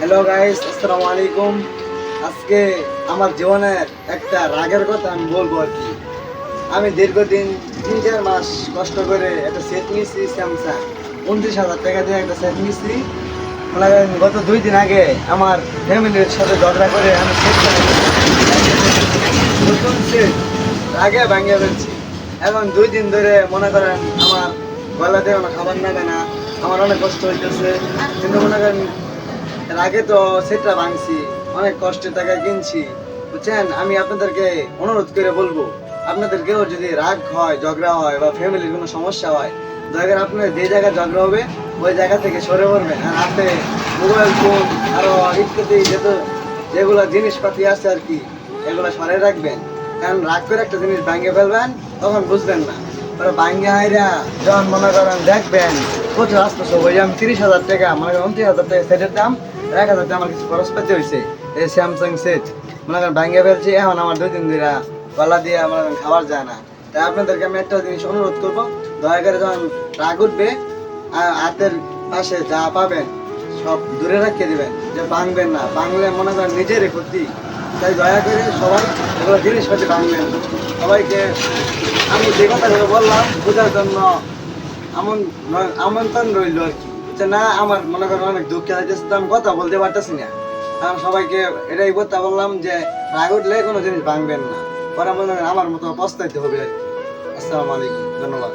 Hello guys, আসসালামু আলাইকুম। আজকে আমার জীবনের একটা রাগের কথা আমি বলবো আর কি। আমি দীর্ঘদিন 3-4 মাস কষ্ট করে একটা সেট নিয়েছি, স্যামসাং 29,000 টাকা দিয়ে একটা সেট নিয়েছি। মনে করেন গত 2 দিন আগে আমার ফ্যামিলির সাথে ঝগড়া করে আমি সেটটা নতুন সেট আগে ভাঙিয়ে ফেলছি। এখন 2 দিন ধরে মনে করেন আমার গলাতে কোনো খাবার নাগে না, আমার অনেক কষ্ট হইতেছে। কিন্তু মনে করেন এর আগে তো সেটটা ভাঙছি, অনেক কষ্টের টাকায় কিনছি, বুঝছেন। আমি আপনাদেরকে অনুরোধ করে বলবো, আপনাদেরকেও যদি রাগ হয়, ঝগড়া হয় বা ফ্যামিলির কোনো সমস্যা হয়, দয়া করে আপনার যে জায়গায় ঝগড়া হবে ওই জায়গা থেকে সরে পড়বেন। আর আপনি মোবাইল ফোন আরো ইত্যাদি যেগুলো জিনিসপাতি আছে আর কি, এগুলো সরে রাখবেন। কারণ রাগ করে একটা জিনিস ভাঙে ফেলবেন, তখন বুঝবেন না। ওরা ভাঙ্গে হাইরা যখন মনে করেন দেখবেন প্রচুর আসতেছে, ওই আমি 30,000 টাকা, মনে করেন 29,000 টাকা সেটের দাম, 1,000 টাকা আমার কিছু খরচ পাতি হয়েছে এই স্যামসাং সেট। মনে করেন ভাঙ্গে ফেলছি, এখন আমার 2 দিন ধরে গলা দিয়ে মনে করেন খাবার যায় না। তাই আপনাদেরকে আমি একটা জিনিস অনুরোধ করবো, দয়া করে যখন রাগ উঠবে হাতের পাশে যা পাবেন সব দূরে রাখিয়ে দিবেন, যে ভাঙবেন না। ভাঙলে মনে করেন নিজেরই ক্ষতি। তাই দয়া করে সবাই এগুলো জিনিসপাতি ভাঙবেন। সবাইকে আমি যে কথাগুলো বললাম বোঝার জন্য আমন্ত্রণ রইল আর কি, বুঝছে না। আমার মনে করেন অনেক দুঃখে লাগতেছে, তো আমি কথা বলতে পারতেছি না। কারণ সবাইকে এটাই কথা বললাম যে রাগ উঠলে কোনো জিনিস ভাঙবেন না, পরে মনে করেন আমার মতো পস্তাইতে হবে আর কি। আসসালামু আলাইকুম, ধন্যবাদ।